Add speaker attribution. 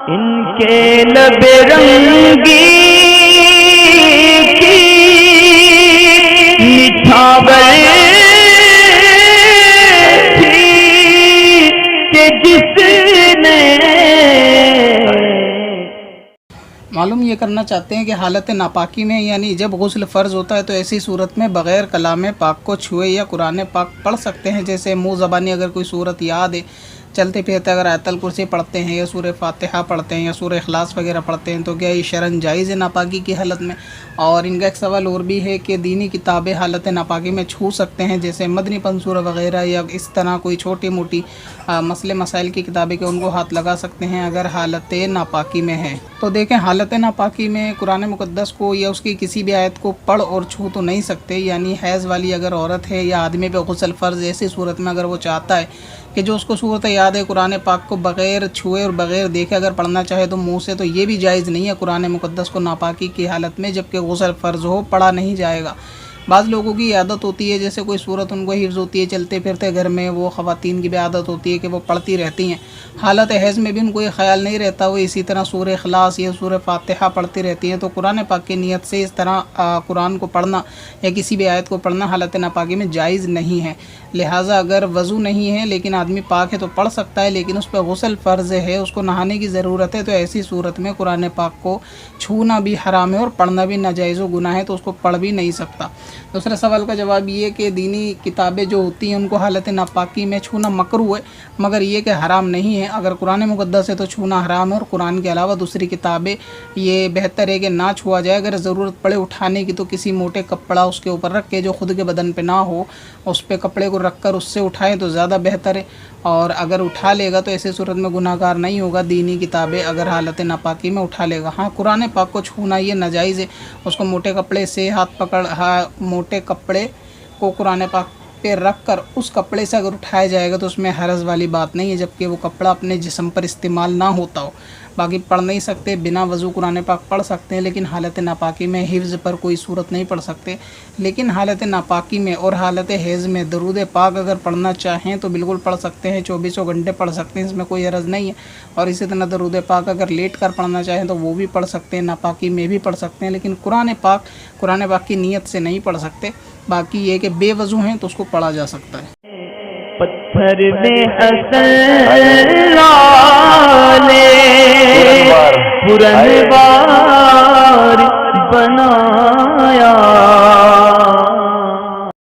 Speaker 1: इनके लबे रंगी की निछावर थी कि जिसने
Speaker 2: मालूम ये करना चाहते हैं कि हालत नापाकी में यानी जब गुस्ल फ़र्ज़ होता है तो ऐसी सूरत में बग़ैर कलाम पाक को छुए या कुरान पाक पढ़ सकते हैं। जैसे मुँह ज़बानी अगर कोई सूरत याद है, चलते फिरते अगर आयतल कुर्सी पढ़ते हैं या सूरह फातिहा पढ़ते हैं या सूरह इखलास वगैरह पढ़ते हैं तो क्या ये शरन जायज़ है नापाकी की हालत में। और इनका एक सवाल और भी है कि दीनी किताबें हालत नापाकी में छू सकते हैं, जैसे मदनी पंसूरा वगैरह या इस तरह कोई छोटी मोटी मसले मसाइल की किताबें के उनको हाथ लगा सकते हैं अगर हालत नापाकी में है। तो देखें, हालत नापाकी में कुरान मुक़द्दस को या उसकी किसी भी आयत को पढ़ और छू तो नहीं सकते। यानी हैज़ वाली अगर औरत है या आदमी पे गुस्ल फ़र्ज़, ऐसी सूरत में अगर वो चाहता है कि जो उसको सूरत याद है कुरान पाक को बग़ैर छुए और बग़ैर देखे अगर पढ़ना चाहे तो मुंह से, तो ये भी जायज़ नहीं है कुरान मुक़द्दस को नापाकी की हालत में जबकि गुस्ल फ़र्ज़ हो पढ़ा नहीं जाएगा। बाज़ लोगों की आदत होती है, जैसे कोई सूरत उनको हिफ्ज़ होती है चलते फिरते घर में, वो ख़वातीन की भी आदत होती है कि वो पढ़ती रहती हैं। हालत हैज़ में भी उनको ये ख़्याल नहीं रहता, वो इसी तरह सूरह इखलास या सूरह फातिहा पढ़ती रहती हैं। तो कुरान पाक की नीयत से इस तरह कुरान को पढ़ना या किसी भी आयत को पढ़ना हालत नापाकी में जायज़ नहीं है। लिहाजा अगर वज़ू नहीं है लेकिन आदमी पाक है तो पढ़ सकता है, लेकिन उस पर गुस्ल फ़र्ज़ है, उसको नहाने की ज़रूरत है, तो ऐसी सूरत में कुरान पाक को छूना भी हराम है और पढ़ना भी नाजायज़ गुनाह है, तो उसको पढ़ भी नहीं सकता। दूसरे सवाल का जवाब ये कि दीनी किताबें जो होती हैं उनको हालत नापाकी में छूना मकरूह है, मगर ये कि हराम नहीं है। अगर कुरान मुक़द्दस है तो छूना हराम है और कुरान के अलावा दूसरी किताबें ये बेहतर है कि ना छुआ जाए। अगर ज़रूरत पड़े उठाने की तो किसी मोटे कपड़ा उसके ऊपर रख के जो ख़ुद के बदन पे ना हो उस पर कपड़े को रख कर उससे उठाएँ तो ज़्यादा बेहतर है। और अगर उठा लेगा तो ऐसी सूरत में गुनाहगार नहीं होगा दीनी किताबें अगर हालत नापाकी में उठा लेगा। हाँ, कुरान पाक को छूना ये नाजायज़ है, उसको मोटे कपड़े से हाथ पकड़ मोटे कपड़े को कुरान पाक पे रख कर उस कपड़े से अगर उठाया जाएगा तो उसमें हरज वाली बात नहीं है, जबकि वो कपड़ा अपने जिस्म पर इस्तेमाल ना होता हो। बाकी पढ़ नहीं सकते, बिना वज़ू कुरान पाक पढ़ सकते हैं, लेकिन हालत नापाकी में हिफ्ज़ पर कोई सूरत नहीं पढ़ सकते। लेकिन हालत नापाकी में और हालत हैज़ में दरूद पाक अगर पढ़ना चाहें तो बिल्कुल पढ़ सकते हैं, 24 घंटे पढ़ सकते हैं, इसमें कोई हरज नहीं है। और इसी तरह दरूद पाक अगर लेट कर पढ़ना चाहें तो वो भी पढ़ सकते हैं, नापाकी में भी पढ़ सकते हैं, लेकिन कुरान पाक की नीयत से नहीं पढ़ सकते। बाकी ये कि बेवज़ू हैं तो उसको पढ़ा जा सकता है।
Speaker 1: पत्थर में हसन लाले पुरनवार बनाया।